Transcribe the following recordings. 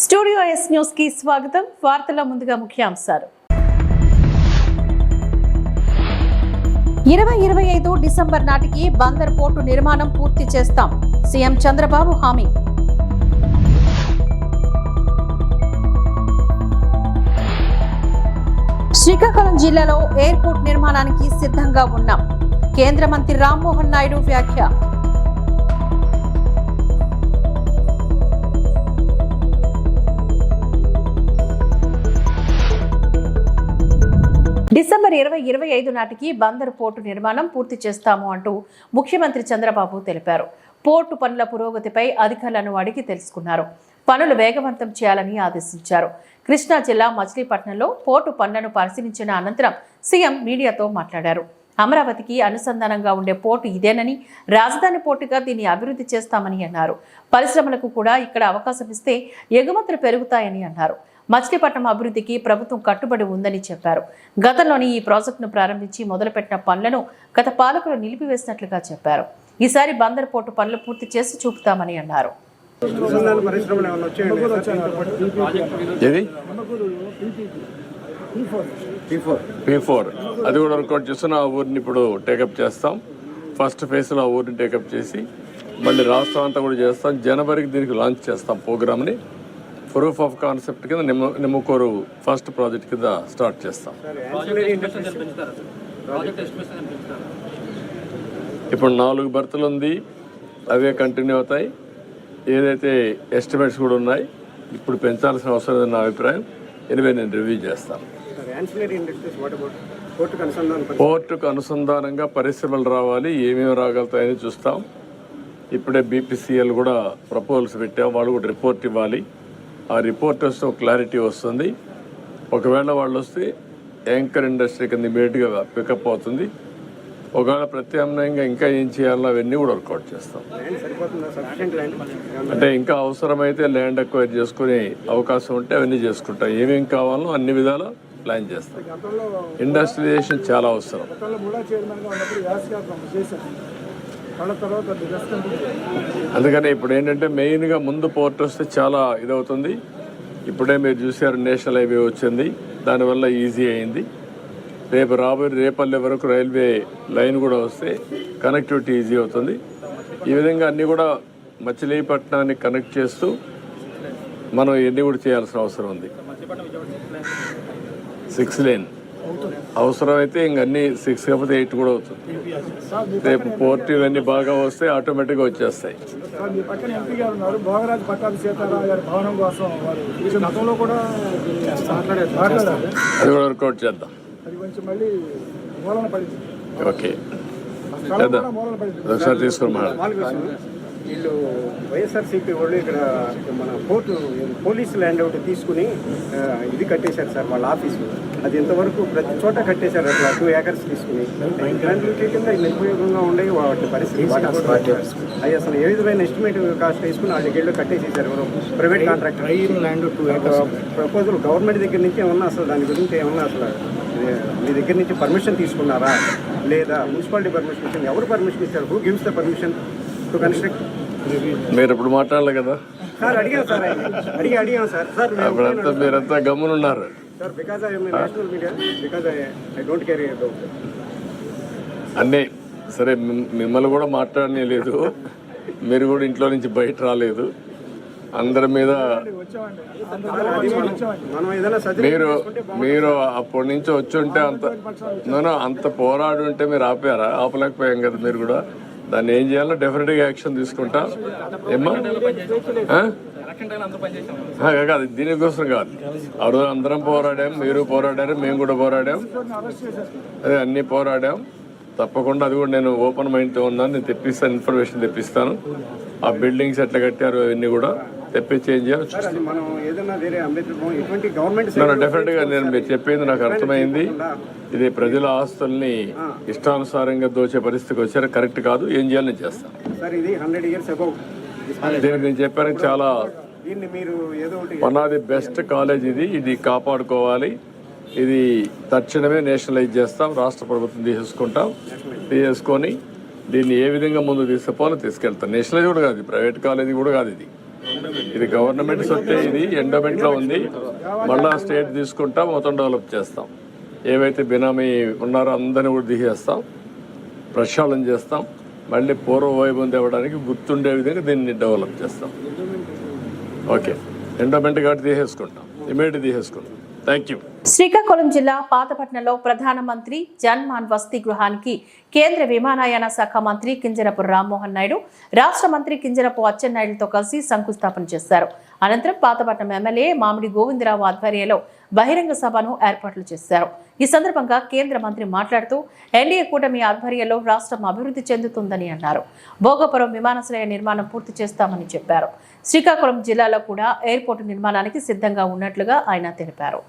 Studio yes news కి స్వాగతం. వార్తల ముందుగా ముఖ్యాంశాలు. 2025 డిసెంబర్ నాటికి బందర్ పోర్టు నిర్మాణం పూర్తి చేస్తాం. సీఎం చంద్రబాబు హామీ. శ్రీకాకుళం జిల్లాలో ఎయిర్పోర్ట్ నిర్మాణానికి సిద్ధంగా ఉన్నాం. కేంద్ర మంత్రి రామ్మోహన్ నాయుడు వ్యాఖ్య. డిసెంబర్ 2025 నాటికి బందర్ పోర్టు నిర్మాణం పూర్తి చేస్తాము అంటూ ముఖ్యమంత్రి చంద్రబాబు తెలిపారు. పోర్టు పనుల పురోగతిపై అధికారులను అడిగి తెలుసుకున్నారు. పనులు వేగవంతం చేయాలని ఆదేశించారు. కృష్ణా జిల్లా మచిలీపట్నంలో పోర్టు పనులను పరిశీలించిన అనంతరం సీఎం మీడియాతో మాట్లాడారు. అమరావతికి అనుసంధానంగా ఉండే పోర్టు ఇదేనని, రాజధాని పోర్టుగా దీన్ని అభివృద్ధి చేస్తామని అన్నారు. పరిశ్రమలకు కూడా ఇక్కడ అవకాశం ఇస్తే ఎగుమతులు పెరుగుతాయని అన్నారు. మచిలీపట్నం అభివృద్ధికి ప్రభుత్వం కట్టుబడి ఉందని చెప్పారు. గతంలోని ఈ ప్రాజెక్టును ప్రారంభించి మొదలుపెట్టిన పనులను గత పాలకులు నిలిపివేసినట్లుగా చెప్పారు. ఈసారి బందర్ పోర్టు పనులు పూర్తి చేసి చూపుతామని అన్నారు. P4 అది కూడా వర్కౌట్ చేస్తున్న ఆ ఊరిని ఇప్పుడు టేకప్ చేస్తాం. ఫస్ట్ ఫేజ్లో ఆ ఊరిని టేకప్ చేసి మళ్ళీ రాష్ట్రం అంతా కూడా చేస్తాం. జనవరికి దీనికి లాంచ్ చేస్తాం ప్రోగ్రామ్ని. ప్రూఫ్ ఆఫ్ కాన్సెప్ట్ కింద నిమ్మకూరు ఫస్ట్ ప్రాజెక్ట్ కింద స్టార్ట్ చేస్తాం. ఇప్పుడు 4 బర్తులు ఉంది, అవే కంటిన్యూ అవుతాయి. ఏదైతే ఎస్టిమేట్స్ కూడా ఉన్నాయి, ఇప్పుడు పెంచాల్సిన అవసరం లేదని నా అభిప్రాయం. ఎనివే నేను రివ్యూ చేస్తాను. పోర్టుకు అనుసంధానంగా పరిశ్రమలు రావాలి, ఏమేమి రాగలుగుతాయని చూస్తాం. ఇప్పుడే బీపీసీఎల్ కూడా ప్రపోజల్స్ పెట్టాం, వాళ్ళు కూడా రిపోర్ట్ ఇవ్వాలి. ఆ రిపోర్ట్ వస్తే ఒక క్లారిటీ వస్తుంది. ఒకవేళ వాళ్ళు వస్తే యాంకర్ ఇండస్ట్రీ కింద ఇమీడియట్గా పికప్ అవుతుంది. ఒకవేళ ప్రత్యామ్నాయంగా ఇంకా ఏం చేయాలో అవన్నీ కూడా వర్కౌట్ చేస్తాం. అంటే ఇంకా అవసరమైతే ల్యాండ్ అక్వైర్ చేసుకునే అవకాశం ఉంటే అవన్నీ చేసుకుంటాం. ఏమేమి కావాలో అన్ని విధాలా ప్లాన్ చేస్తాం. ఇండస్ట్రియలైజేషన్ చాలా అవసరం. అందుకని ఇప్పుడు ఏంటంటే మెయిన్గా ముందు పోర్ట్ వస్తే చాలా ఇదవుతుంది. ఇప్పుడే మీరు చూసారు నేషనల్ హైవే వచ్చింది, దానివల్ల ఈజీ అయింది. రాబోయే రేపల్లె వరకు రైల్వే లైన్ కూడా వస్తే కనెక్టివిటీ ఈజీ అవుతుంది. ఈ విధంగా అన్నీ కూడా మచిలీపట్నాన్ని కనెక్ట్ చేస్తూ మనం ఇవన్నీ కూడా చేయాల్సిన అవసరం ఉంది. 6 లేన్ అవసరమైతే ఇంకన్నీ 6 కాకపోతే 8 కూడా అవుతుంది. రేపు పోర్ట్ ఇవన్నీ బాగా వస్తే ఆటోమేటిక్గా వచ్చేస్తాయి. అది కూడా వర్కౌట్ చేద్దాం. ఓకే చేద్దాం. ఒకసారి తీసుకుని వీళ్ళు వైఎస్ఆర్సీపీ వాళ్ళు ఇక్కడ మన పోర్టు పోలీసు ల్యాండ్ ఒకటి తీసుకుని ఇది కట్టేశారు సార్ వాళ్ళ ఆఫీసు. అది ఇంతవరకు ప్రతి చోట కట్టేశారు. అట్లా 2 ఏకర్స్ తీసుకుని ఇలాంటి కింద ఉపయోగంగా ఉండే వాటి పరిస్థితి అవి అసలు ఏ విధమైన ఎస్టిమేట్ కాస్ట్ వేసుకుని వాళ్ళ దగ్గరలో కట్టేసేసారు. Private contractor land 2 acres proposal government దగ్గర నుంచి ఏమన్నా అసలు దాని గురించి ఏమన్నా అసలు మీ దగ్గర నుంచి పర్మిషన్ తీసుకున్నారా లేదా మున్సిపాలిటీ పర్మిషన్ ఇచ్చింది? ఎవరు పర్మిషన్ ఇచ్చారు? Who gives the permission to construct? మీరు ఇప్పుడు మాట్లాడలే కదా సార్. అడిగాం సార్, అడిగాం సార్. అప్పుడంతా మీరంతా గమ్మునున్నారు sir. Because I am national media, because I don't care about అన్నీ. సరే, మిమ్మల్ని కూడా మాట్లాడనే లేదు, మీరు కూడా ఇంట్లో నుంచి బయట రాలేదు. అందరి మీద మీరు అప్పటి నుంచి వచ్చి ఉంటే అంత పోరాడు ఉంటే మీరు ఆపలేకపోయాం కదా. మీరు కూడా దాన్ని ఏం చేయాలో డెఫినెట్గా యాక్షన్ తీసుకుంటా. ఏమ్మా కాదు, దీనికోసం కాదు. ఆ రోజు అందరం పోరాడాం, మీరు పోరాడారు, మేము కూడా పోరాడాం. అదే అన్నీ పోరాడాం. తప్పకుండా అది కూడా నేను ఓపెన్ మైండ్తో ఉన్నాను. నేను తెప్పిస్తాను, ఇన్ఫర్మేషన్ తెప్పిస్తాను. ఆ బిల్డింగ్స్ ఎట్లా కట్టారు అవన్నీ కూడా తెప్పించి ఏం చేయాలి డెఫినెట్గా. నేను మీరు చెప్పింది నాకు అర్థమైంది. ఇది ప్రజల ఆస్తుల్ని ఇష్టానుసారంగా దోచే పరిస్థితికి వచ్చారు, కరెక్ట్ కాదు. ఏం చేయాలి నేను చేస్తాను. దీనికి నేను చెప్పాను చాలా. One of the best college ఇది కాపాడుకోవాలి. ఇది తక్షణమే నేషనలైజ్ చేస్తాం. రాష్ట్ర ప్రభుత్వం తీసుకొని దీన్ని ఏ విధంగా ముందు తీసుకుపోవాలో తీసుకెళ్తాం. నేషనలైజ్ కూడా కాదు, ప్రైవేట్ కాలేజీ కూడా కాదు. ఇది ఇది గవర్నమెంట్ సొత్తే, ఇది ఎండోమెంట్లో ఉంది. మళ్ళా స్టేట్ తీసుకుంటాం, మొత్తం డెవలప్ చేస్తాం. ఏవైతే బినామీ ఉన్నారో అందరినీ కూడా తీసేస్తాం, ప్రక్షాళన చేస్తాం. మళ్ళీ పూర్వ వైభవం తేవడానికి గుర్తుండే విధంగా దీన్ని డెవలప్ చేస్తాం. ఓకే, ఎండోమెంట్ కాబట్టి తీసేసుకుంటాం, ఇమీడియట్ తీసేసుకుంటాం. Thank you. శ్రీకాకుళం జిల్లా పాతపట్నంలో ప్రధానమంత్రి జన్మాన్ వసతి గృహానికి కేంద్ర విమానయాన శాఖ మంత్రి కింజరపు రామ్మోహన్ నాయుడు, రాష్ట్ర మంత్రి కింజరపు అచ్చెన్నాయుడుతో కలిసి శంకుస్థాపన చేశారు. అనంతరం పాతపట్నం ఎమ్మెల్యే మామిడి గోవిందరావు ఆధ్వర్యంలో బహిరంగ సభను ఏర్పాట్లు చేశారు. ఈ సందర్భంగా కేంద్ర మంత్రి మాట్లాడుతూ ఎన్డీఏ కూటమి ఆధ్వర్యంలో రాష్ట్రం అభివృద్ధి చెందుతుందని అన్నారు. భోగపురం విమానాశ్రయ నిర్మాణం పూర్తి చేస్తామని చెప్పారు. శ్రీకాకుళం జిల్లాలో కూడా ఎయిర్పోర్టు నిర్మాణానికి సిద్ధంగా ఉన్నట్లుగా ఆయన తెలిపారు.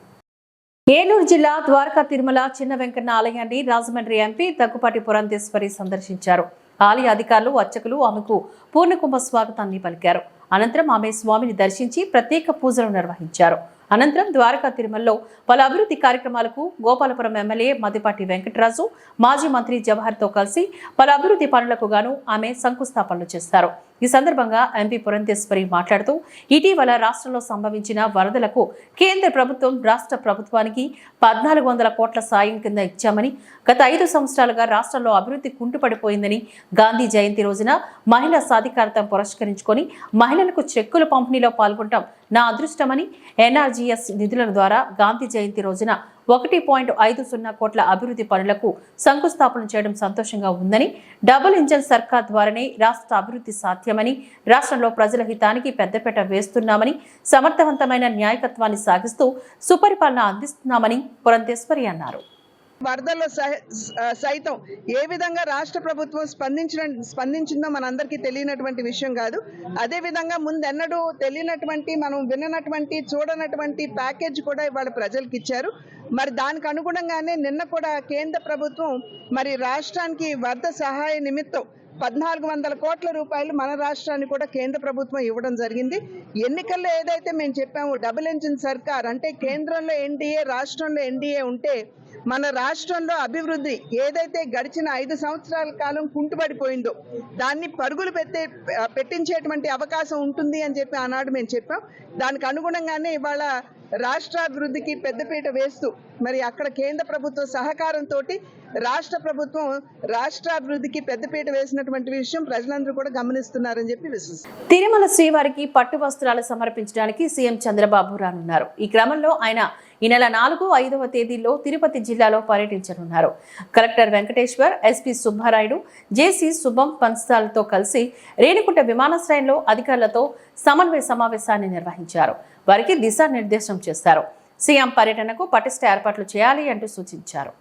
ఏలూరు జిల్లా ద్వారకా తిరుమల చిన్న వెంకన్న ఆలయాన్ని రాజమండ్రి ఎంపీ దగ్గుపాటి పురంధేశ్వరి సందర్శించారు. ఆలయ అధికారులు, అర్చకులు ఆమెకు పూర్ణకుంభ స్వాగతాన్ని పలికారు. అనంతరం ఆమె స్వామిని దర్శించి ప్రత్యేక పూజలు నిర్వహించారు. అనంతరం ద్వారకా తిరుమలలో పలు అభివృద్ధి కార్యక్రమాలకు గోపాలపురం ఎమ్మెల్యే మద్దిపాటి వెంకటరాజు, మాజీ మంత్రి జవహర్తో కలిసి పలు అభివృద్ధి పనులకు గాను ఆమె శంకుస్థాపనలు చేశారు. ఈ సందర్భంగా ఎంపీ పురంధేశ్వరి మాట్లాడుతూ ఇటీవల రాష్ట్రంలో సంభవించిన వరదలకు కేంద్ర ప్రభుత్వం రాష్ట్ర ప్రభుత్వానికి 1400 కోట్ల సాయం కింద ఇచ్చామని, గత 5 సంవత్సరాలుగా రాష్ట్రంలో అభివృద్ధి కుంటుపడిపోయిందని, గాంధీ జయంతి రోజున మహిళా సాధికారత పురస్కరించుకొని మహిళలకు చెక్కుల పంపిణీలో పాల్గొనడం నా అదృష్టమని, ఎన్ఆర్జీఎస్ నిధుల ద్వారా గాంధీ జయంతి రోజున 1.50 కోట్ల అభివృద్ధి పనులకు శంకుస్థాపన చేయడం సంతోషంగా ఉందని, డబుల్ ఇంజన్ సర్కార్ ద్వారానే రాష్ట్ర అభివృద్ధి సాధ్యమని, రాష్ట్రంలో ప్రజల హితానికి పెద్దపీట వేస్తున్నామని, సమర్థవంతమైన న్యాయకత్వాన్ని సాగిస్తూ సుపరిపాలన అందిస్తున్నామని పురంధేశ్వరి అన్నారు. వరదల్లో సైతం ఏ విధంగా రాష్ట్ర ప్రభుత్వం స్పందించిందో మనందరికీ తెలియనటువంటి విషయం కాదు. అదే విధంగా ముందెన్నడూ తెలియనటువంటి, మనం విననటువంటి, చూడనటువంటి ప్యాకేజ్ కూడా ఇవాళ ప్రజలకు ఇచ్చారు. మరి దానికి అనుగుణంగానే నిన్న కూడా కేంద్ర ప్రభుత్వం మరి రాష్ట్రానికి వరద సహాయ నిమిత్తం 1400 కోట్ల రూపాయలు మన రాష్ట్రానికి కూడా కేంద్ర ప్రభుత్వం ఇవ్వడం జరిగింది. ఎన్నికల్లో ఏదైతే మేము చెప్పామో డబుల్ ఇంజిన్ సర్కార్ అంటే కేంద్రంలో ఎన్డీఏ, రాష్ట్రంలో ఎన్డీఏ ఉంటే మన రాష్ట్రంలో అభివృద్ధి ఏదైతే గడిచిన 5 సంవత్సరాల కాలం కుంటుపడిపోయిందో దాన్ని పరుగులు పెట్టించేటువంటి అవకాశం ఉంటుంది అని చెప్పి ఆనాడు మేము చెప్పాం. దానికి అనుగుణంగానే ఇవాళ రాష్ట్రాభివృద్ధికి పెద్దపీట వేస్తూ మరి అక్కడ కేంద్ర ప్రభుత్వ సహకారంతో రాష్ట్ర ప్రభుత్వం రాష్ట్రాభివృద్ధికి పెద్దపీట వేసినటువంటి విషయం ప్రజలందరూ కూడా గమనిస్తున్నారని చెప్పి విశ్వసిస్తున్నారు. తిరుమల శ్రీవారికి పట్టు వస్త్రాలు సమర్పించడానికి సీఎం చంద్రబాబు రానున్నారు. ఈ క్రమంలో ఆయన ఈ నెల 4, 5వ తేదీల్లో తిరుపతి జిల్లాలో పర్యటించనున్నారు. కలెక్టర్ వెంకటేశ్వర్, ఎస్పీ సుబ్బారాయుడు, జేసీ శుభం పంచాలతో కలిసి రేణిగుంట విమానాశ్రయంలో అధికారులతో సమన్వయ సమావేశాన్ని నిర్వహించారు. వారికి దిశానిర్దేశం చేశారు. సీఎం పర్యటనకు పటిష్ట ఏర్పాట్లు చేయాలి అంటూ సూచించారు.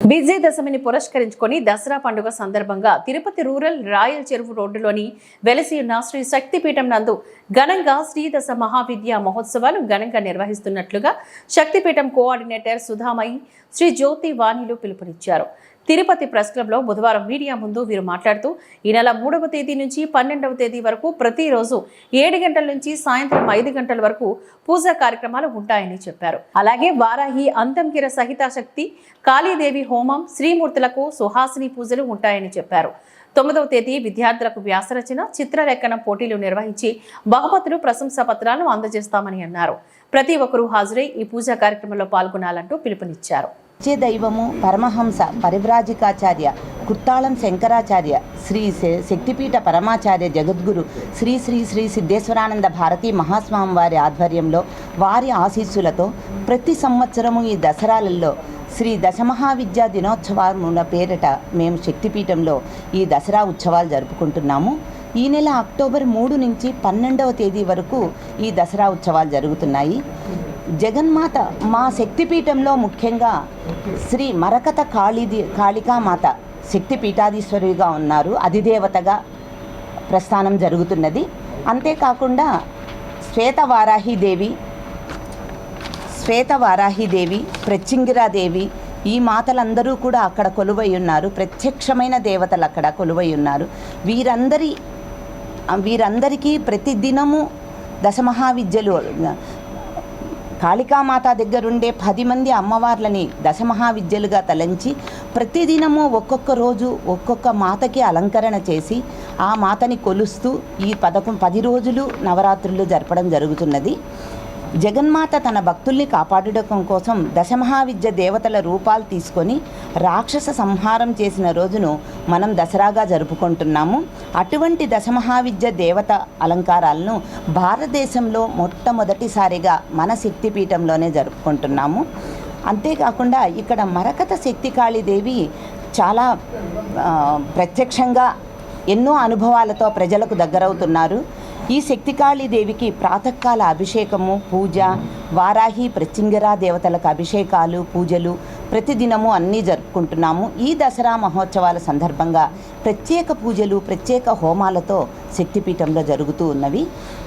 విజయదశమిని పురస్కరించుకొని దసరా పండుగ సందర్భంగా తిరుపతి రూరల్ రాయల్ చెరువు రోడ్డులోని వెలసి ఉన్న శ్రీ శక్తిపీఠం నందు ఘనంగా శ్రీదశ మహావిద్యా మహోత్సవాలు ఘనంగా నిర్వహిస్తున్నట్లుగా శక్తిపీఠం కోఆర్డినేటర్ సుధామయి శ్రీ జ్యోతి వాణిలు పిలుపునిచ్చారు. తిరుపతి ప్రెస్ క్లబ్లో బుధవారం మీడియా ముందు వీరు మాట్లాడుతూ ఈ నెల 3వ తేదీ నుంచి 12వ తేదీ వరకు ప్రతిరోజు 7 గంటల నుంచి సాయంత్రం 5 గంటల వరకు పూజా కార్యక్రమాలు ఉంటాయని చెప్పారు. అలాగే వారాహి అంతంకిర సహితాశక్తి కాళీదేవి హోమం, శ్రీమూర్తులకు సుహాసిని పూజలు ఉంటాయని చెప్పారు. 9వ తేదీ విద్యార్థులకు వ్యాసరచన, చిత్రలేఖనం పోటీలు నిర్వహించి బహుమతులు, ప్రశంసా పత్రాలను అందజేస్తామని అన్నారు. ప్రతి ఒక్కరూ హాజరై ఈ పూజా కార్యక్రమంలో పాల్గొనాలంటూ పిలుపునిచ్చారు. దైవము పరమహంస పరివ్రాజికాచార్య కుత్తాళం శంకరాచార్య శ్రీ శక్తిపీఠ పరమాచార్య జగద్గురు శ్రీ శ్రీ శ్రీ సిద్ధేశ్వరానంద భారతీ మహాస్వామి వారి ఆధ్వర్యంలో వారి ఆశీస్సులతో ప్రతి సంవత్సరము ఈ దసరాలలో శ్రీ దశమహావిద్యా దినోత్సవాల పేరిట మేము శక్తిపీఠంలో ఈ దసరా ఉత్సవాలు జరుపుకుంటున్నాము. ఈ నెల అక్టోబర్ 3 నుంచి 12వ తేదీ వరకు ఈ దసరా ఉత్సవాలు జరుగుతున్నాయి. జగన్మాత మా శక్తిపీఠంలో ముఖ్యంగా శ్రీ మరకత కాళికామాత శక్తిపీఠాధీశ్వరిగా ఉన్నారు, అధిదేవతగా ప్రస్థానం జరుగుతున్నది. అంతేకాకుండా శ్వేతవారాహిదేవి, ప్రత్యంగిరాదేవి, ఈ మాతలందరూ కూడా అక్కడ కొలువై ఉన్నారు. ప్రత్యక్షమైన దేవతలు అక్కడ కొలువై ఉన్నారు. వీరందరికీ ప్రతిదినము దశమహావిద్యలు కాళికామాత దగ్గరుండే 10 మంది అమ్మవార్లని దశమహావిద్యలుగా తలంచి ప్రతిదినము ఒక్కొక్క రోజు ఒక్కొక్క మాతకి అలంకరణ చేసి ఆ మాతని కొలుస్తూ ఈ 10 రోజులు నవరాత్రులు జరపడం జరుగుతున్నది. జగన్మాత తన భక్తుల్ని కాపాడటం కోసం దశమహావిద్య దేవతల రూపాలు తీసుకొని రాక్షస సంహారం చేసిన రోజును మనం దసరాగా జరుపుకుంటున్నాము. అటువంటి దశమహావిద్య దేవత అలంకారాలను భారతదేశంలో మొట్టమొదటిసారిగా మన శక్తిపీఠంలోనే జరుపుకుంటున్నాము. అంతేకాకుండా ఇక్కడ మరకత శక్తికాళీదేవి చాలా ప్రత్యక్షంగా ఎన్నో అనుభవాలతో ప్రజలకు దగ్గరవుతున్నారు. ఈ శక్తికాళీదేవికి ప్రాతకాల అభిషేకము, పూజ, వారాహి ప్రత్యంగిరా దేవతలకు అభిషేకాలు, పూజలు ప్రతిదినము అన్నీ జరుపుకుంటున్నాము. ఈ దసరా మహోత్సవాల సందర్భంగా ప్రత్యేక పూజలు, ప్రత్యేక హోమాలతో శక్తిపీఠంలో జరుగుతూ ఉన్నవి.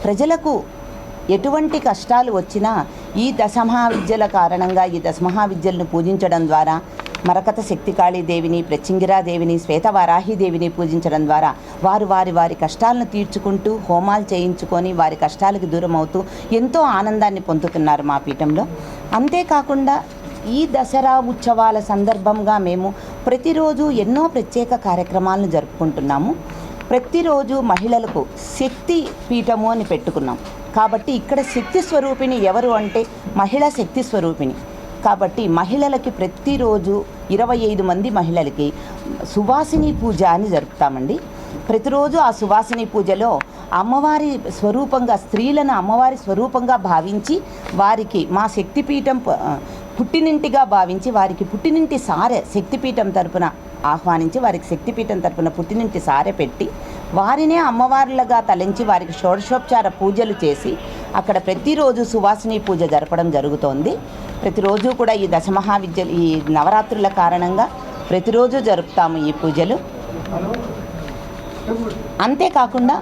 ప్రజలకు ఎటువంటి కష్టాలు వచ్చినా ఈ దశమహావిద్యల కారణంగా ఈ దశమహావిద్యలను పూజించడం ద్వారా, మరకత శక్తికాళీదేవిని, ప్రత్యంగిరాదేవిని, శ్వేతవారాహిదేవిని పూజించడం ద్వారా వారి కష్టాలను తీర్చుకుంటూ హోమాలు చేయించుకొని వారి కష్టాలకు దూరం అవుతూ ఎంతో ఆనందాన్ని పొందుతున్నారు మా పీఠంలో. అంతేకాకుండా ఈ దసరా ఉత్సవాల సందర్భంగా మేము ప్రతిరోజు ఎన్నో ప్రత్యేక కార్యక్రమాలను జరుపుకుంటున్నాము. ప్రతిరోజు మహిళలకు శక్తి పీఠము అని పెట్టుకున్నాం. కాబట్టి ఇక్కడ శక్తి స్వరూపిణి ఎవరు అంటే మహిళా శక్తి స్వరూపిణి. కాబట్టి మహిళలకి ప్రతిరోజు 25 మంది మహిళలకి సువాసిని పూజ అని జరుపుతామండి. ప్రతిరోజు ఆ సువాసిని పూజలో అమ్మవారి స్వరూపంగా, స్త్రీలను అమ్మవారి స్వరూపంగా భావించి వారికి మా శక్తిపీఠం పుట్టినింటిగా భావించి వారికి పుట్టినింటి సారె శక్తిపీఠం తరపున ఆహ్వానించి వారికి శక్తిపీఠం తరపున పుట్టినింటి సారె పెట్టి వారినే అమ్మవార్లుగా తలంచి వారికి షోడశోపచార పూజలు చేసి అక్కడ ప్రతిరోజు సువాసిని పూజ జరపడం జరుగుతోంది. ప్రతిరోజు కూడా ఈ దశమహావిద్యలు ఈ నవరాత్రుల కారణంగా ప్రతిరోజు జరుపుతాము ఈ పూజలు. అంతేకాకుండా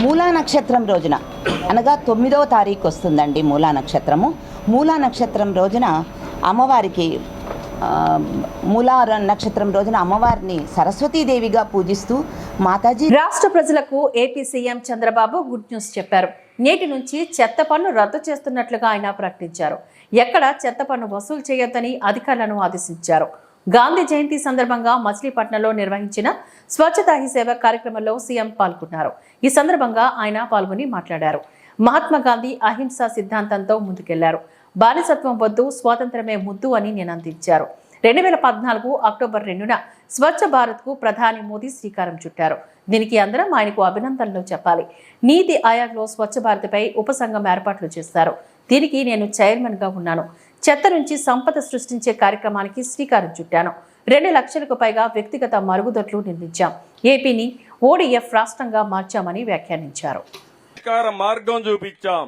మూలా నక్షత్రం రోజున అనగా 9వ తారీఖు వస్తుందండి మూలా నక్షత్రము. మూలా నక్షత్రం రోజున అమ్మవారికి మూలా నక్షత్రం రోజున అమ్మవారిని సరస్వతీదేవిగా పూజిస్తూ మాతాజీ. రాష్ట్ర ప్రజలకు AP CM Chandrababu good news చెప్పారు. నేటి నుంచి చెత్త పన్ను రద్దు చేస్తున్నట్లుగా ఆయన ప్రకటించారు. ఎక్కడ చెత్త పన్ను వసూలు చేయొద్దని అధికారులను ఆదేశించారు. గాంధీ జయంతి సందర్భంగా మచిలీపట్నంలో నిర్వహించిన స్వచ్ఛతా హీ సేవ కార్యక్రమంలో సీఎం పాల్గొన్నారు. ఈ సందర్భంగా ఆయన పాల్గొని మాట్లాడారు. మహాత్మా గాంధీ అహింసా సిద్ధాంతంతో ముందుకెళ్లారు. బానిసత్వం వద్దు, స్వాతంత్రమే ముద్దు అని నినందించారు. 2014 అక్టోబర్ 2న స్వచ్ఛ భారత్కు ప్రధాని మోదీ శ్రీకారం చుట్టారు. దీనికి అందరం ఆయనకు అభినందనలు చెప్పాలి. నీతి ఆయోగ్లో స్వచ్ఛ భారత్పై ఉపసంఘం ఏర్పాట్లు చేశారు. దీనికి నేను చైర్మన్గా ఉన్నాను. చెత్త నుంచి సంపద సృష్టించే కార్యక్రమానికి శ్రీకారం చుట్టాను. 2 లక్షలకు పైగా వ్యక్తిగత మరుగుదొడ్లు నిర్మించాం. ఏపీని ODF రాష్ట్రంగా మార్చామని వ్యాఖ్యానించారు. మార్గం చూపించాం.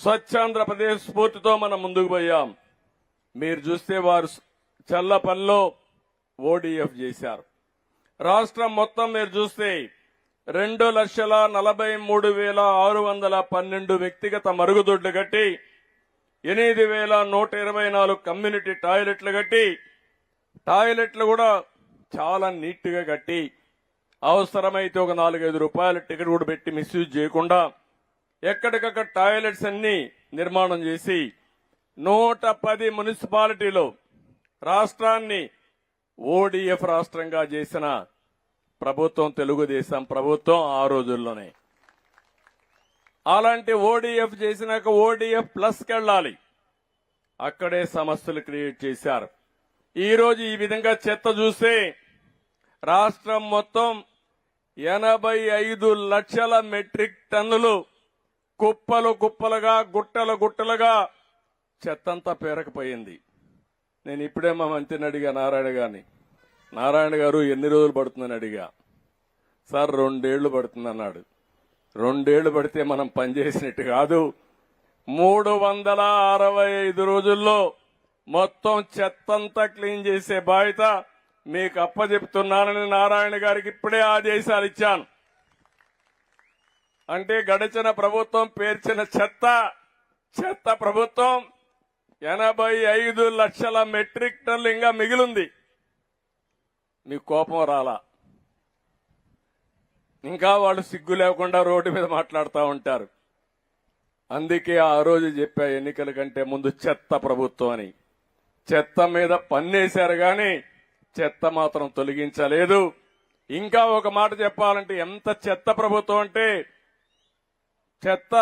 స్వచ్ఛాంధ్రప్రదేశ్ స్ఫూర్తితో మనం ముందుకు పోయాం. మీరు చూస్తే వారు చల్లపల్లిలో ODF చేశారు. రాష్ట్రం మొత్తం మీరు చూస్తే 2,43,612 వ్యక్తిగత మరుగుదొడ్లు కట్టి 8,124 కమ్యూనిటీ టాయిలెట్లు కట్టి, టాయిలెట్లు కూడా చాలా నీట్గా కట్టి, అవసరమైతే ఒక 4-5 రూపాయల టికెట్ కూడా పెట్టి మిస్యూజ్ చేయకుండా ఎక్కడికక్కడ టాయిలెట్స్ అన్ని నిర్మాణం చేసి 110 మున్సిపాలిటీలో రాష్ట్రాన్ని ODF రాష్ట్రంగా చేసిన ప్రభుత్వం, తెలుగుదేశం ప్రభుత్వం ఆ రోజుల్లోనే. అలాంటి ఓడిఎఫ్ చేసినాక ఓడిఎఫ్ ప్లస్కి వెళ్ళాలి. అక్కడే సమస్యలు క్రియేట్ చేశారు. ఈ రోజు ఈ విధంగా చెత్త చూస్తే రాష్ట్రం మొత్తం 85 లక్షల మెట్రిక్ టన్నులు కుప్పలు కుప్పలుగా, గుట్టలు గుట్టలుగా చెత్తంతా పేరకపోయింది. నేను ఇప్పుడే మా మంత్రిని అడిగా, నారాయణ గారు ఎన్ని రోజులు పడుతుందని అడిగా. సార్ 2 ఏళ్లు పడుతుందన్నాడు. 2 ఏళ్లు పడితే మనం పనిచేసినట్టు కాదు. 365 రోజుల్లో మొత్తం చెత్తంతా క్లీన్ చేసే బాధ్యత మీకు అప్పచెప్తున్నానని నారాయణ గారికి ఇప్పుడే ఆదేశాలు ఇచ్చాను. అంటే గడిచిన ప్రభుత్వం పేర్చిన చెత్త ప్రభుత్వం 85 లక్షల మెట్రిక్ టన్నులు ఇంకా మిగిలింది. మీకు కోపం రాలా? ఇంకా వాళ్ళు సిగ్గు లేకుండా రోడ్డు మీద మాట్లాడుతూ ఉంటారు. అందుకే ఆ రోజు చెప్పా, ఎన్నికల కంటే ముందు చెత్త ప్రభుత్వం అని. చెత్త మీద పన్నేశారు గాని చెత్త మాత్రం తొలగించలేదు. ఇంకా ఒక మాట చెప్పాలంటే ఎంత చెత్త ప్రభుత్వం అంటే, చెత్త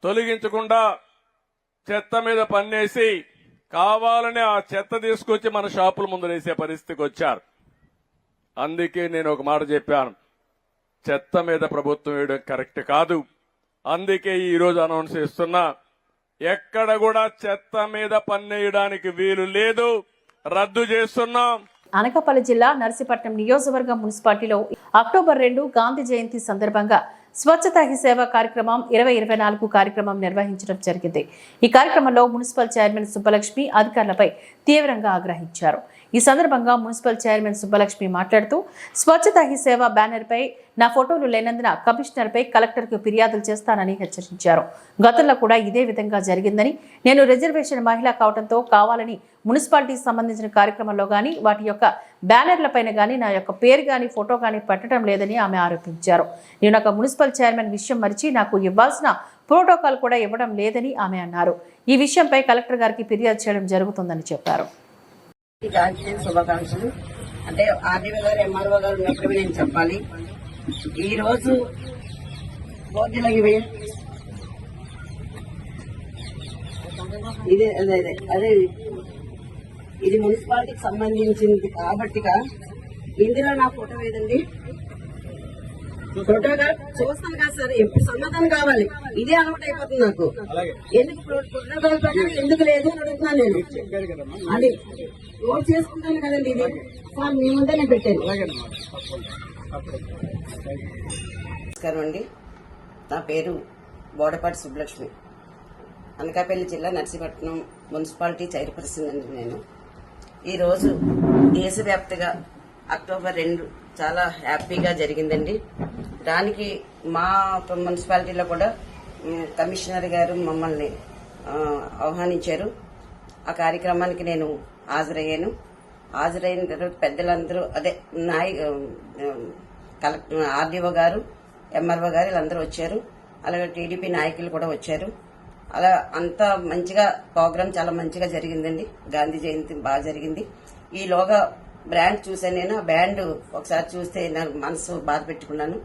తొలగించకుండా చెత్త మీద పన్నేసి కావాలని ఆ చెత్త తీసుకొచ్చి మన షాపుల ముందు వేసే పరిస్థితికి వచ్చారు. అందుకే నేను ఒక మాట చెప్పాను, చెత్త మీద ప్రభుత్వం వేయడం కరెక్ట్ కాదు. అందుకే ఈ రోజు అనౌన్స్ చేస్తున్నా, ఎక్కడ కూడా చెత్త మీద పన్నేయడానికి వీలు లేదు, రద్దు చేస్తున్నాం. అనకాపల్లి జిల్లా నర్సీపట్నం నియోజకవర్గం మున్సిపాలిటీలో అక్టోబర్ 2 గాంధీ జయంతి సందర్భంగా స్వచ్ఛతా హీ సేవ కార్యక్రమం 2024 కార్యక్రమం నిర్వహించడం జరిగింది. ఈ కార్యక్రమంలో మున్సిపల్ చైర్మన్ సుబ్బలక్ష్మి అధికారులపై తీవ్రంగా ఆగ్రహించారు. ఈ సందర్భంగా మున్సిపల్ చైర్మన్ సుబ్బలక్ష్మి మాట్లాడుతూ, స్వచ్ఛతా హీ సేవ బ్యానర్ పై నా ఫోటోలు లేనందున కమిషనర్ పై కలెక్టర్కు ఫిర్యాదులు చేస్తానని హెచ్చరించారు. గతంలో కూడా ఇదే విధంగా జరిగిందని, నేను రిజర్వేషన్ మహిళ కావడంతో కావాలని మున్సిపాలిటీకి సంబంధించిన కార్యక్రమంలో గానీ వాటి యొక్క బ్యానర్లపైన గానీ నా యొక్క పేరు గానీ ఫోటో గానీ పెట్టడం లేదని ఆమె ఆరోపించారు. నేను ఒక మున్సిపల్ చైర్మన్ విషయం మరిచి నాకు ఇవ్వాల్సిన ప్రోటోకాల్ కూడా ఇవ్వడం లేదని ఆమె అన్నారు. ఈ విషయంపై కలెక్టర్ గారికి ఫిర్యాదు చేయడం జరుగుతుందని చెప్పారు. శుభాకాంక్షలు. అంటే ఆర్డీఓ గారు, ఎంఆర్ఓ గారు ఉన్నప్పుడు నేను చెప్పాలి, ఈ రోజు బోర్డులో ఇవి అదే ఇది మున్సిపాలిటీకి సంబంధించింది కాబట్టిగా ఇందులో నా ఫోటో ఏదండి, ఫోటోగా చూస్తాను కదా సార్, ఎప్పుడు సమాధానం కావాలి. ఇదే అలవాటు అయిపోతుంది నాకు. ఎందుకు ప్రోటోకాల్ ప్రకారం ఎందుకు లేదు అని అడుగుతున్నాను నేను. అది నోట్ చేసుకుంటాను కదండి. ఇది సార్ మీ ముందే నేను పెట్టాను. నమస్కారం అండి, నా పేరు బోడపాటి సుబ్బలక్ష్మి, అనకాపల్లి జిల్లా నర్సీపట్నం మున్సిపాలిటీ చైర్పర్సన్ అండి. నేను ఈరోజు దేశవ్యాప్తంగా అక్టోబర్ 2 చాలా హ్యాపీగా జరిగిందండి. దానికి మా మున్సిపాలిటీలో కూడా కమిషనర్ గారు మమ్మల్ని ఆహ్వానించారు. ఆ కార్యక్రమానికి నేను హాజరయ్యాను. హాజరైన తర్వాత పెద్దలందరూ అదే కలెక్టర్, ఆర్డీఓ గారు, ఎంఆర్ఓ గారు వీళ్ళందరూ వచ్చారు. అలాగే టీడీపీ నాయకులు కూడా వచ్చారు. అలా అంతా మంచిగా ప్రోగ్రాం చాలా మంచిగా జరిగిందండి. గాంధీ జయంతి బాగా జరిగింది. ఈలోగా బ్రాండ్ చూసాను నేను. ఆ బ్యాండ్ ఒకసారి చూస్తే నాకు మనసు బాధ పెట్టుకున్నాను.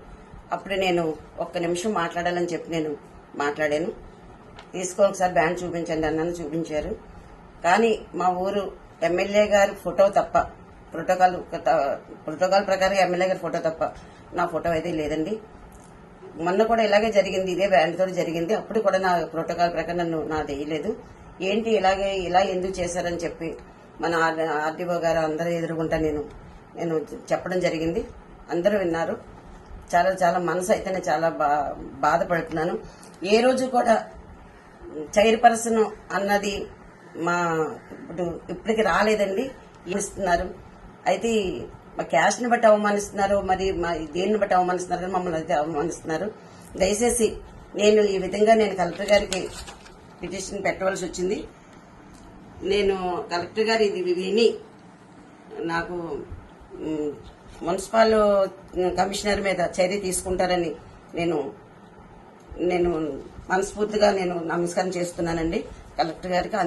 అప్పుడు నేను ఒక్క నిమిషం మాట్లాడాలని చెప్పి నేను మాట్లాడాను. ఒకసారి బ్యాండ్ చూపించండి అన్నాను, చూపించారు. కానీ మా ఊరు ఎమ్మెల్యే గారి ఫోటో తప్ప, ప్రోటోకాల్ ప్రకారం ఎమ్మెల్యే గారి ఫోటో తప్ప నా ఫోటో అయితే లేదండి. మొన్న కూడా ఇలాగే జరిగింది, ఇదే బ్యాండ్ తోటి జరిగింది. అప్పుడు కూడా నా ప్రోటోకాల్ ప్రకారం నాది వేయలేదు. ఏంటి ఇలా ఎందుకు చేశారని చెప్పి మన ఆర్డీఓ గారు అందరూ ఎదురుగుంటా నేను చెప్పడం జరిగింది. అందరూ విన్నారు. చాలా చాలా మనసు అయితే నేను చాలా బాధపడుతున్నాను. ఏ రోజు కూడా చైర్పర్సన్ అన్నది మా ఇప్పటికి రాలేదండి. ఇస్తున్నారు అయితే మా క్యాష్ ని బట్టి అవమానిస్తున్నారు, మరి మా దేన్ని బట్టి అవమానిస్తున్నారు, మమ్మల్ని అయితే అవమానిస్తున్నారు. దయచేసి నేను ఈ విధంగా కలెక్టర్ గారికి పిటిషన్ పెట్టవలసి వచ్చింది. నేను కలెక్టర్ గారు ఇది విని నాకు మున్సిపల్ కమిషనర్ మీద చర్య తీసుకుంటారని నేను మనస్ఫూర్తిగా నమస్కారం చేస్తున్నానండి. కలెక్టర్ గారికి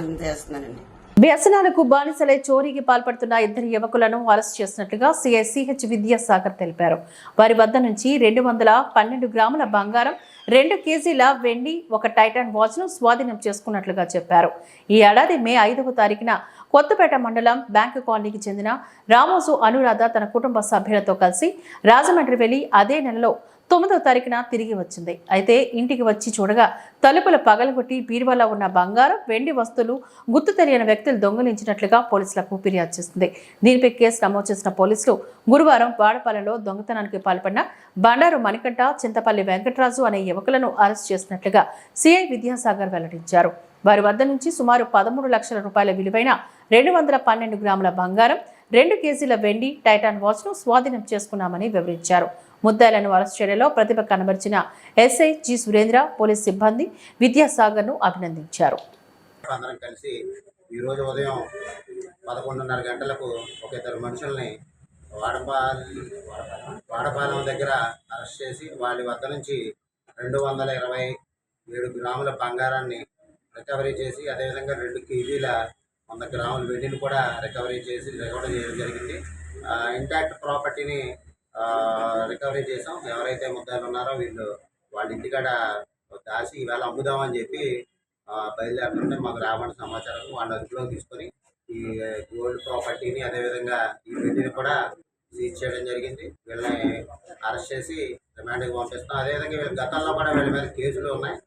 అందజేస్తున్నానండి. వ్యసనాలకు బానిసలై చోరీకి పాల్పడుతున్న 2 యువకులను అరెస్ట్ చేసినట్లుగా సిఐ సిహెచ్ విద్యాసాగర్ తెలిపారు. వారి వద్ద నుంచి 212 గ్రాముల బంగారం, 2 కేజీల వెండి, 1 టైటాన్ వాచ్ ను స్వాధీనం చేసుకున్నట్లుగా చెప్పారు. ఈ ఏడాది మే 5వ తారీఖున కొత్తపేట మండలం బ్యాంకు కాలనీకి చెందిన రామోజు అనురాధ తన కుటుంబ సభ్యులతో కలిసి రాజమండ్రి వెళ్లి అదే నెలలో 9వ తారీఖున తిరిగి వచ్చింది. అయితే ఇంటికి వచ్చి చూడగా తలుపులు పగలగొట్టి బీరువాలో ఉన్న బంగారం, వెండి వస్తువులు గుర్తు తెలియని వ్యక్తులు దొంగిలించినట్లుగా పోలీసులకు ఫిర్యాదు చేసింది. దీనిపై కేసు నమోదు చేసిన పోలీసులు గురువారం వాడపాలెంలో దొంగతనానికి పాల్పడిన బండారు మణికంఠ, చింతపల్లి వెంకటరాజు అనే యువకులను అరెస్ట్ చేసినట్లుగా సిఐ విద్యాసాగర్ వెల్లడించారు. వారి వద్ద నుంచి సుమారు 13 లక్షల రూపాయల విలువైన 212 గ్రాముల బంగారం, 2 కేజీల వెండి, టైటాన్ వాచ్ ను స్వాధీనం చేసుకున్నామని వివరించారు. ముద్దాయిలను అరెస్ట్ చేయడంలో ప్రతిభ కనబరిచిన ఎస్ఐ జి సురేంద్ర, పోలీస్ సిబ్బంది విద్యాసాగర్ ను అభినందించారు. అందరం కలిసి ఈరోజు ఉదయం 11:30 గంటలకు ఒక 2 మనుషుల్ని వాడపాలెం దగ్గర అరెస్ట్ చేసి వాళ్ళ వద్ద నుంచి 227 గ్రాముల బంగారాన్ని రికవరీ చేసి, అదేవిధంగా 2 కేజీల 100 గ్రాముల వెండిని కూడా రికవరీ చేయడం జరిగింది. ఇంటాక్ట్ ప్రాపర్టీని రికవరీ చేసాం. ఎవరైతే ముద్దాయిలు ఉన్నారో వాళ్ళ ఇంటికాడ దాచి ఈవేళ అమ్ముదామని చెప్పి బయలుదేరుతుంటే మాకు రాబడిన సమాచారం వాళ్ళ అదుపులోకి తీసుకొని ఈ గోల్డ్ ప్రాపర్టీని, అదేవిధంగా ఈ వెండిని కూడా సీజ్ చేయడం జరిగింది. వీళ్ళని అరెస్ట్ చేసి రిమాండ్కి పంపిస్తాం. అదేవిధంగా వీళ్ళ గతంలో కూడా వీళ్ళ మీద కేసులు ఉన్నాయి.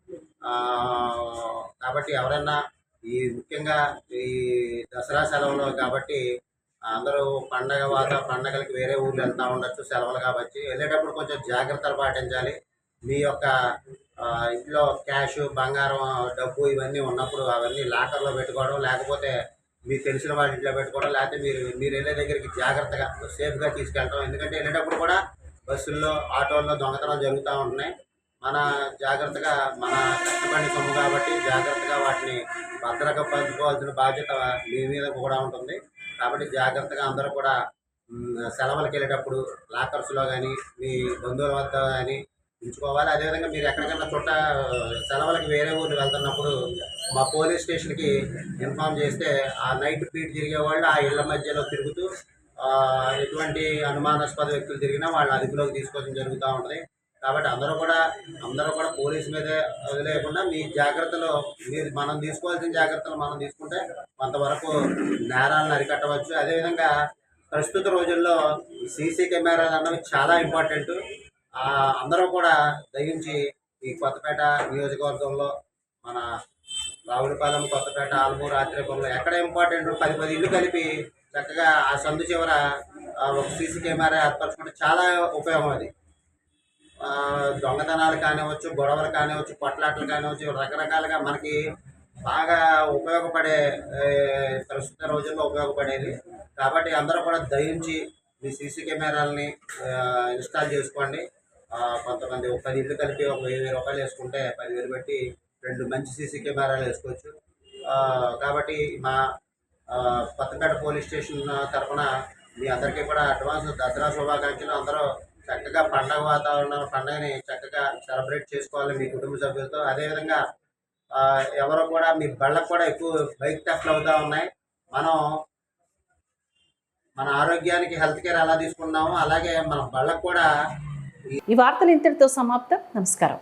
కాబట్టి ఎవరైనా ముఖ్యంగా ఈ దసరా సెలవులు కాబట్టి అందరూ పండగలకి వేరే ఊర్లు వెళ్తూ ఉండొచ్చు, సెలవులు కాబట్టి వెళ్ళేటప్పుడు కొంచెం జాగ్రత్తలు పాటించాలి. మీ యొక్క ఇంట్లో క్యాష్, బంగారం, డబ్బు ఇవన్నీ ఉన్నప్పుడు అవన్నీ లాకర్లో పెట్టుకోవడం, లేకపోతే మీకు తెలిసిన వాళ్ళ ఇంట్లో పెట్టుకోవడం, లేకపోతే మీరు వెళ్ళే దగ్గరికి జాగ్రత్తగా సేఫ్గా తీసుకెళ్ళడం. ఎందుకంటే వెళ్ళేటప్పుడు కూడా బస్సుల్లో, ఆటోల్లో దొంగతనాలు జరుగుతూ ఉంటున్నాయి. మన జాగ్రత్తగా, మన కష్టపడి సొమ్ము కాబట్టి జాగ్రత్తగా వాటిని భద్రతగా పంచుకోవాల్సిన బాధ్యత మీ మీద కూడా ఉంటుంది. కాబట్టి జాగ్రత్తగా అందరూ కూడా సెలవులకు వెళ్ళేటప్పుడు లాకర్స్లో కానీ, మీ బంధువుల వద్ద కానీ ఉంచుకోవాలి. అదేవిధంగా మీరు ఎక్కడికైనా సెలవులకి వేరే ఊరు వెళ్తున్నప్పుడు మా పోలీస్ స్టేషన్కి ఇన్ఫామ్ చేస్తే ఆ నైట్ బీట్ తిరిగే వాళ్ళు ఆ ఇళ్ల మధ్యలో తిరుగుతూ ఎటువంటి అనుమానాస్పద వ్యక్తులు తిరిగినా వాళ్ళ అదుపులోకి తీసుకోవడం జరుగుతూ ఉంటుంది. కాబట్టి అందరూ కూడా పోలీసు మీదే వదిలేయకుండా మీ జాగ్రత్తలు మనం తీసుకోవాల్సిన జాగ్రత్తలు మనం తీసుకుంటే కొంతవరకు నేరాలను అరికట్టవచ్చు. అదేవిధంగా ప్రస్తుత రోజుల్లో సీసీ కెమెరాలు అన్నవి చాలా ఇంపార్టెంట్. అందరూ కూడా దయించి ఈ కొత్తపేట నియోజకవర్గంలో మన రావులపాలెం, కొత్తపేట, ఆల్మూరు, ఆత్రేయపురంలో ఎక్కడ ఇంపార్టెంట్ 10 ఇళ్ళు కలిపి చక్కగా ఆ సందు చివర ఒక సీసీ కెమెరా ఏర్పరచుకుంటే చాలా ఉపయోగం. అది దొంగతనాలు కానివచ్చు, గొడవలు కానివచ్చు, కొట్లాటలు కానివచ్చు, రకరకాలుగా మనకి బాగా ఉపయోగపడే ప్రస్తుత రోజుల్లో ఉపయోగపడేది. కాబట్టి అందరూ కూడా దయించి మీ సీసీ కెమెరాలని ఇన్స్టాల్ చేసుకోండి. కొంతమంది 10 ఇళ్ళు కలిపి ఒక 1000 రూపాయలు వేసుకుంటే 10,000 పెట్టి 2 మంచి సీసీ కెమెరాలు వేసుకోవచ్చు. కాబట్టి మా కొత్తపేట పోలీస్ స్టేషన్ తరఫున మీ అందరికీ కూడా అడ్వాన్స్ దసరా శుభాకాంక్షలు. అందరూ చక్కగా పండగ వాతావరణం, పండగని చక్కగా సెలబ్రేట్ చేసుకోవాలి మీ కుటుంబ సభ్యులతో. అదేవిధంగా ఎవరో కూడా మీ బళ్ళకు కూడా ఎక్కువ బైక్ థెఫ్ట్లు అవుతూ ఉన్నాయి. మనం మన ఆరోగ్యానికి హెల్త్ కేర్ ఎలా తీసుకున్నామో అలాగే మన బళ్ళకు కూడా. ఈ వార్తలు ఇంతటితో సమాప్తం. నమస్కారం.